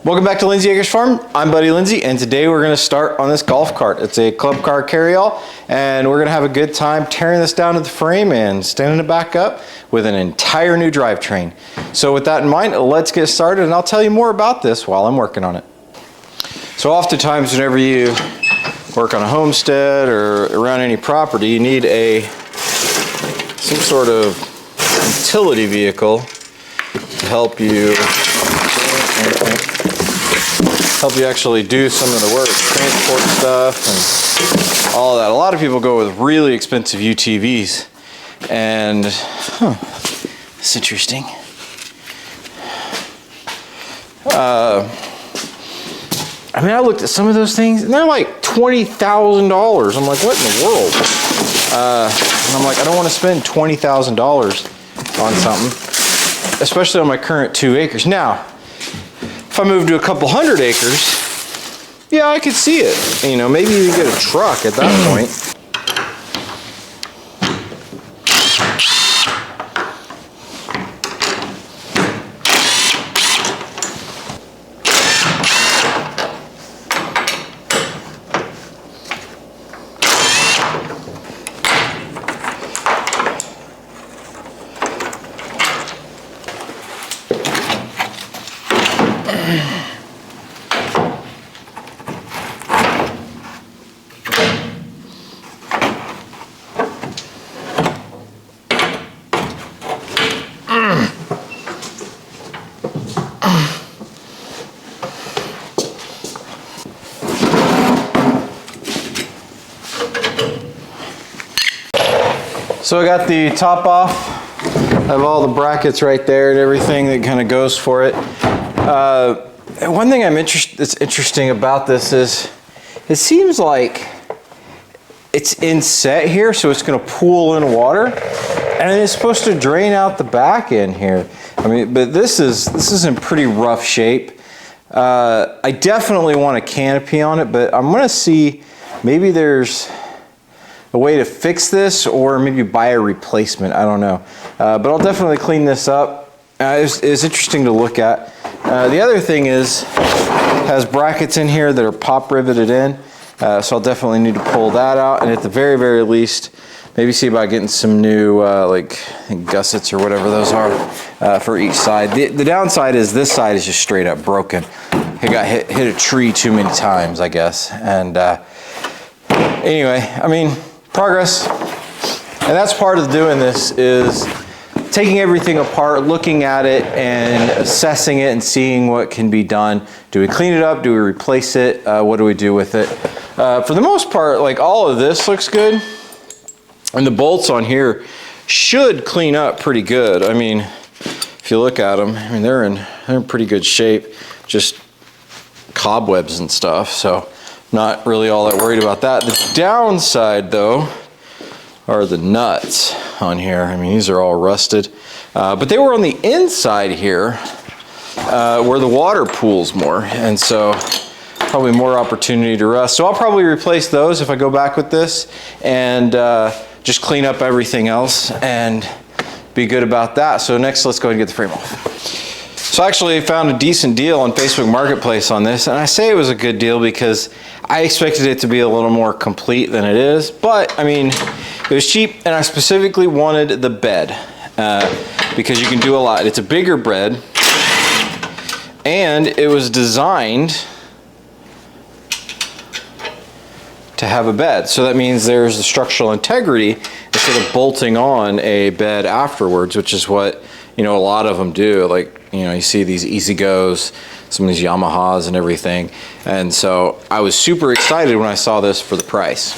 Welcome back to Lindsay Acres Farm. I'm Buddy Lindsay, and today we're going to start on this golf cart. It's a club car carryall, and we're going to have a good time tearing this down to the frame and standing it back up with an entire new drivetrain. So with that in mind, let's get started, and I'll tell you more about this while I'm working on it. So oftentimes whenever you work on a homestead or around any property, you need some sort of utility vehicle to help you actually do some of the work, transport stuff and all of that. A lot of people go with really expensive UTVs, and it's interesting. I mean, I looked at some of those things and they're like $20,000. I'm like, what in the world? And I'm like, I don't want to spend $20,000 on something, especially on my current 2 acres. Now, if I move to a couple hundred acres, yeah, I could see it. You know, maybe you get a truck at that point. So I got the top off. I have all the brackets right there and everything that kind of goes for it. One thing that's interesting about this is it seems like it's inset here, so it's going to pool in water, and it's supposed to drain out the back end here. I mean, but this is in pretty rough shape. I definitely want a canopy on it, but I'm going to see maybe there's a way to fix this, or maybe buy a replacement. I don't know, but I'll definitely clean this up. It's interesting to look at. The other thing is, it has brackets in here that are pop riveted in, so I'll definitely need to pull that out, and at the very least, maybe see about getting some new like gussets or whatever those are for each side. The downside is this side is just straight up broken. It got hit a tree too many times, I guess, and anyway, I mean, progress. And that's part of doing this, is taking everything apart, looking at it and assessing it and seeing what can be done. Do we clean it up? Do we replace it? What do we do with it? For the most part, like, all of this looks good, and the bolts on here should clean up pretty good. I mean, if you look at them, I mean, they're in pretty good shape, just cobwebs and stuff, so not really all that worried about that. The downside, though, are the nuts on here. I mean, these are all rusted, but they were on the inside here where the water pools more, and so probably more opportunity to rust. So I'll probably replace those if I go back with this, and just clean up everything else and be good about that. So next, let's go ahead and get the frame off. So I actually found a decent deal on Facebook Marketplace on this, and I say it was a good deal because I expected it to be a little more complete than it is, but I mean, it was cheap, and I specifically wanted the bed because you can do a lot. It's a bigger bed, and it was designed to have a bed. So that means there's the structural integrity instead of bolting on a bed afterwards, which is what, you know, a lot of them do. Like, you know, you see these Easy Goes, some of these Yamahas and everything. And so I was super excited when I saw this for the price.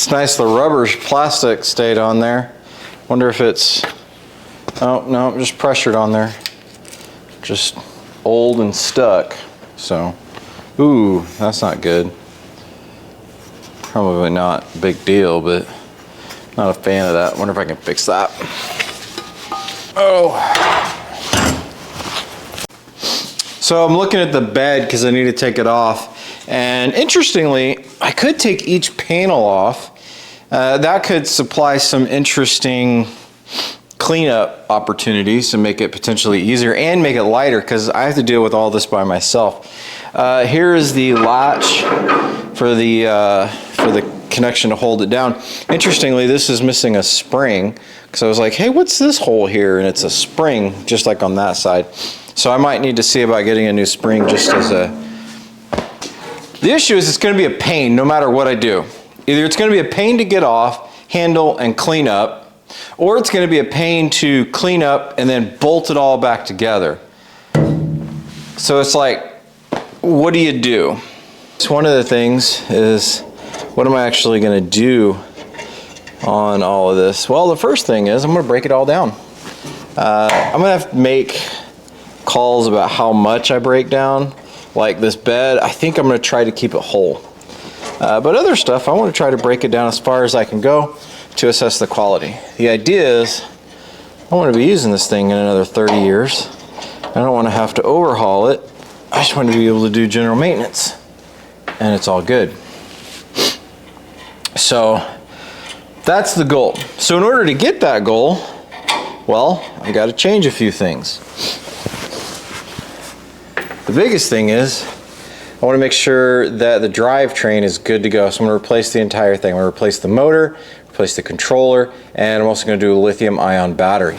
It's nice the rubber plastic stayed on there. Wonder if it's, oh no, just pressured on there. just old and stuck. So, ooh, that's not good. Probably not a big deal, but not a fan of that. Wonder if I can fix that. Oh. So I'm looking at the bed because I need to take it off. And interestingly, I could take each panel off. That could supply some interesting cleanup opportunities to make it potentially easier and make it lighter, because I have to deal with all this by myself. Here is the latch for the connection to hold it down. Interestingly, this is missing a spring, because I was like, hey, what's this hole here? And it's a spring, just like on that side. So I might need to see about getting a new spring just as a... The issue is it's going to be a pain no matter what I do. Either it's going to be a pain to get off, handle, and clean up, or it's going to be a pain to clean up and then bolt it all back together. So it's like, what do you do? So one of the things is, what am I actually going to do on all of this? Well, the first thing is I'm going to break it all down. I'm going to have to make calls about how much I break down. Like this bed, I think I'm going to try to keep it whole. But other stuff, I want to try to break it down as far as I can go to assess the quality. The idea is I want to be using this thing in another 30 years. I don't want to have to overhaul it. I just want to be able to do general maintenance, and it's all good. So that's the goal. So in order to get that goal, well, I got to change a few things. The biggest thing is I want to make sure that the drivetrain is good to go. So I'm going to replace the entire thing. I'm going to replace the motor, replace the controller, and I'm also going to do a lithium-ion battery.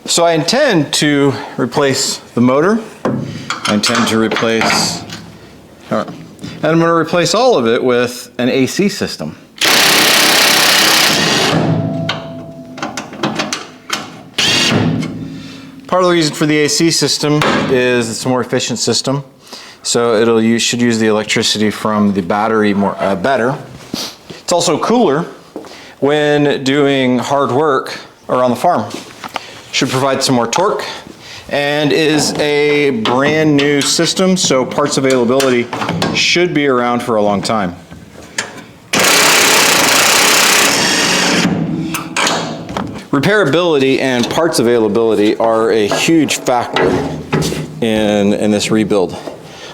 So I intend to replace the motor. I intend to replace, and I'm going to replace all of it with an AC system. Part of the reason for the AC system is it's a more efficient system. So should use the electricity from the battery better. It's also cooler when doing hard work around the farm. Should provide some more torque, and is a brand new system, so parts availability should be around for a long time. Repairability and parts availability are a huge factor in this rebuild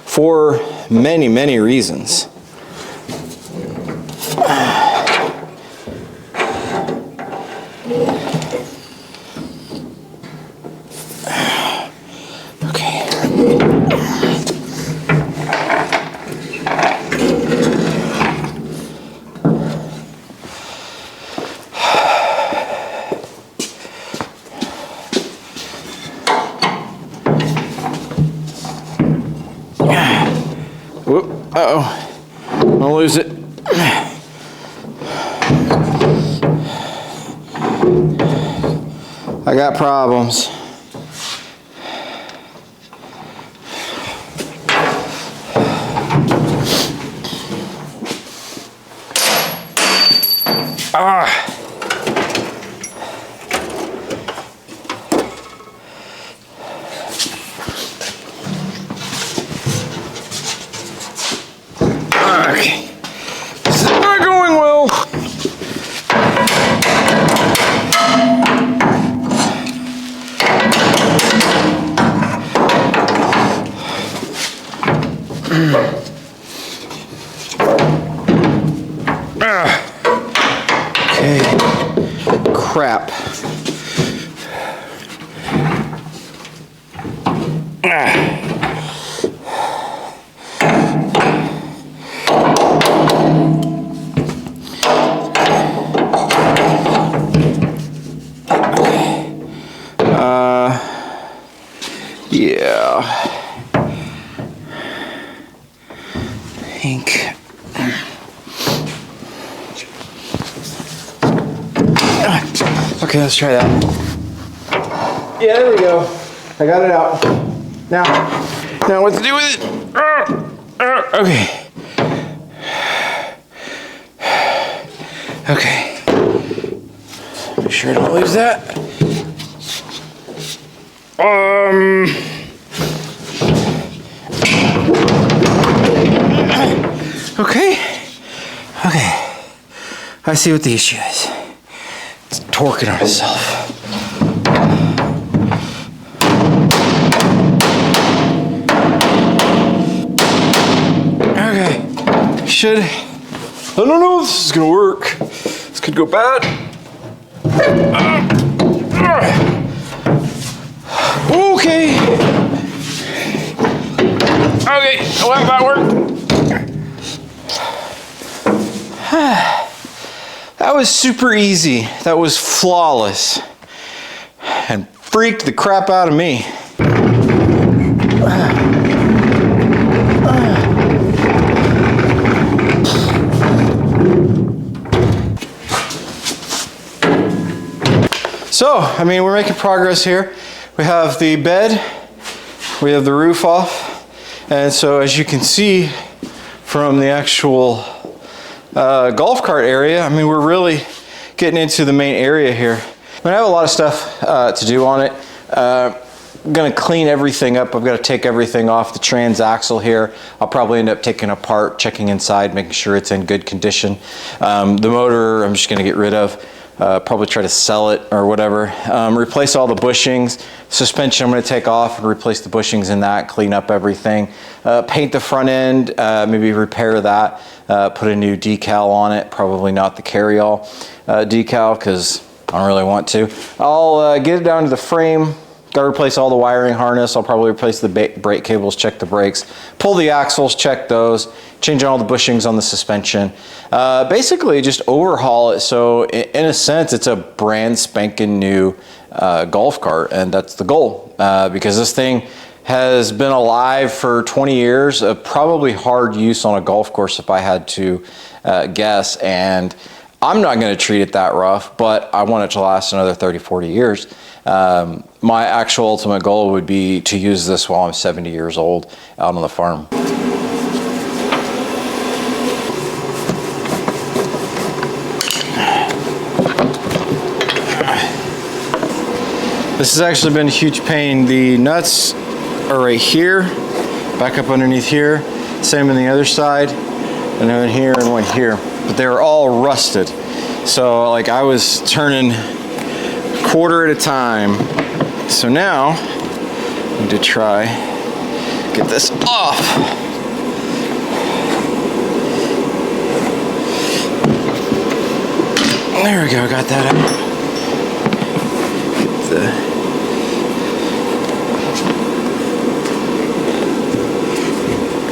for many, many reasons. Whoop, uh-oh, I'm gonna lose it. I got problems. Okay, this is not going well. Okay, crap. Yeah. think. Okay, let's try that. Yeah, there we go. I got it out. Now what to do with it? Okay. Okay. Make sure I don't lose that. Okay. I see what the issue is. It's torquing on itself. Okay. I don't know if this is gonna work. This could go bad. Okay. Well, that worked. That was super easy. That was flawless. And freaked the crap out of me. So, I mean, we're making progress here. We have the bed, we have the roof off, and so as you can see from the actual golf cart area, I mean, we're really getting into the main area here. I mean, I have a lot of stuff to do on it. I'm gonna clean everything up. I've got to take everything off the transaxle here. I'll probably end up taking apart, checking inside, making sure it's in good condition. The motor, I'm just gonna get rid of. Probably try to sell it or whatever. Replace all the bushings. Suspension I'm going to take off and replace the bushings in that, clean up everything. Paint the front end, maybe repair that, put a new decal on it, probably not the Carryall decal because I don't really want to. I'll get it down to the frame. Got to replace all the wiring harness. I'll probably replace the brake cables, check the brakes, pull the axles, check those, change all the bushings on the suspension. Basically just overhaul it. So in a sense, it's a brand spanking new golf cart, and that's the goal. Because this thing has been alive for 20 years, probably hard use on a golf course if I had to guess. And I'm not going to treat it that rough, but I want it to last another 30, 40 years. My actual ultimate goal would be to use this while I'm 70 years old out on the farm. This has actually been a huge pain. The nuts are right here, back up underneath here, same on the other side, and one here and one here. But they were all rusted. So like I was turning quarter at a time. So now I need to try get this off. There we go, got that out.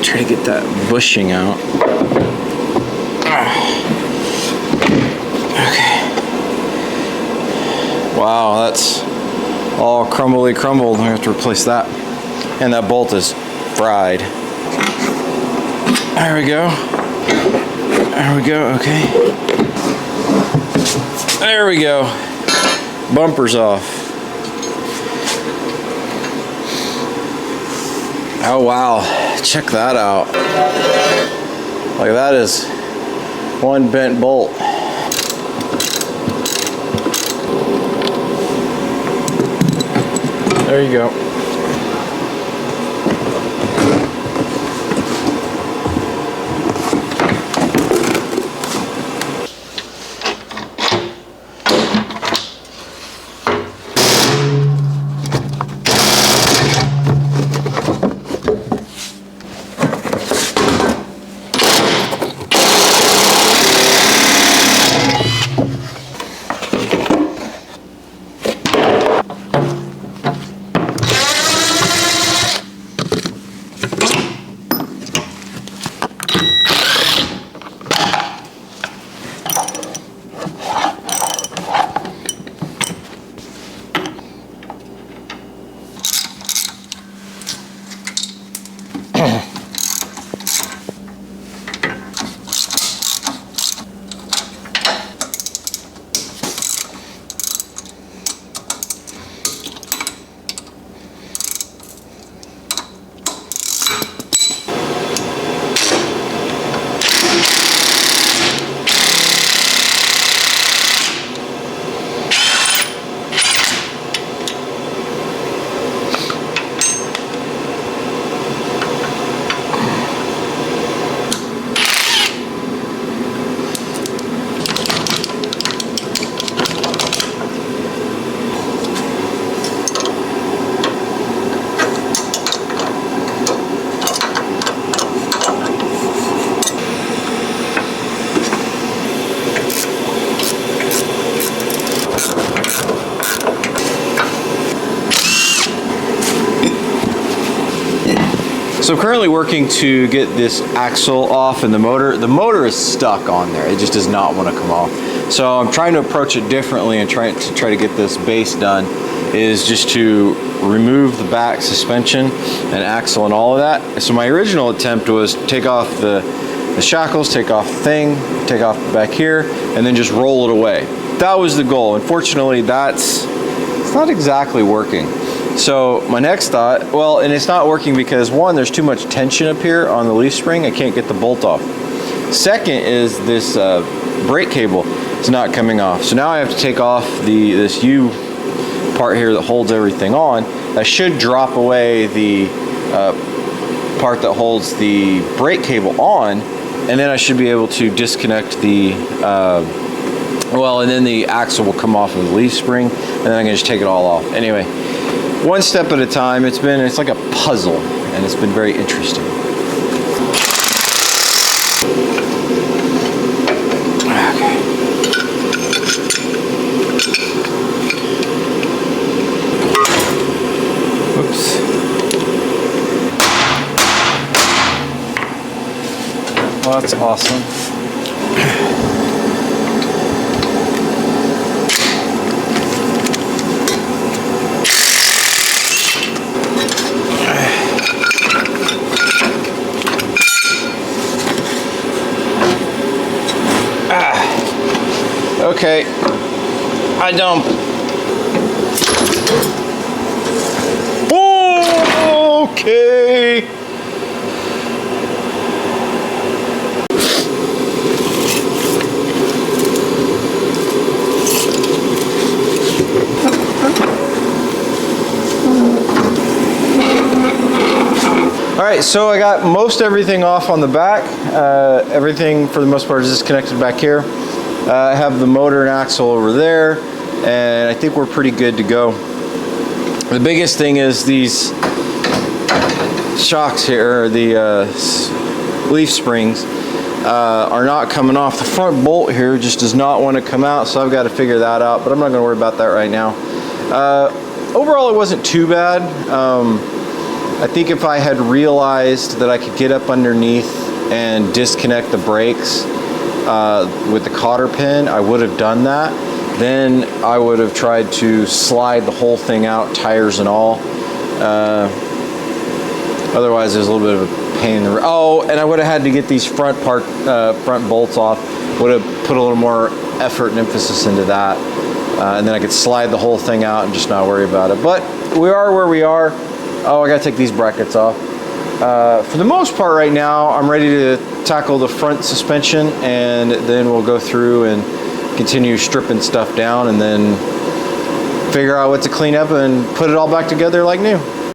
Try to get that bushing out. Okay. Wow, that's all crumbly crumbled. I have to replace that. And that bolt is fried. There we go. There we go, okay. There we go. Bumper's off. Oh wow, check that out. Like that is one bent bolt. There you go. So I'm currently working to get this axle off, and the motor is stuck on there. It just does not want to come off. So I'm trying to approach it differently and try to get this base done, is just to remove the back suspension and axle and all of that. So my original attempt was take off the shackles, take off the thing, take off the back here, and then just roll it away. That was the goal. Unfortunately, it's not exactly working. So my next thought, well, and it's not working because one, there's too much tension up here on the leaf spring. I can't get the bolt off. Second is this brake cable is not coming off. So now I have to take off this U part here that holds everything on. I should drop away the part that holds the brake cable on, and then I should be able to disconnect the and then the axle will come off of the leaf spring, and then I can just take it all off. Anyway, one step at a time. It's like a puzzle, and it's been very interesting. Okay. Oops. Well, that's awesome. Okay, I dump. Oh, okay. All right, so I got most everything off on the back. Everything for the most part is disconnected back here. I have the motor and axle over there, and I think we're pretty good to go. The biggest thing is these shocks here, the leaf springs, are not coming off. The front bolt here just does not want to come out, so I've got to figure that out, but I'm not going to worry about that right now. Overall, it wasn't too bad. I think if I had realized that I could get up underneath and disconnect the brakes with the cotter pin, I would have done that. Then I would have tried to slide the whole thing out, tires and all. Otherwise, there's a little bit of a pain in the rear. Oh, and I would have had to get these front bolts off. Would have put a little more effort and emphasis into that. And then I could slide the whole thing out and just not worry about it. But we are where we are. Oh, I gotta take these brackets off. For the most part right now, I'm ready to tackle the front suspension, and then we'll go through and continue stripping stuff down, and then figure out what to clean up and put it all back together like new.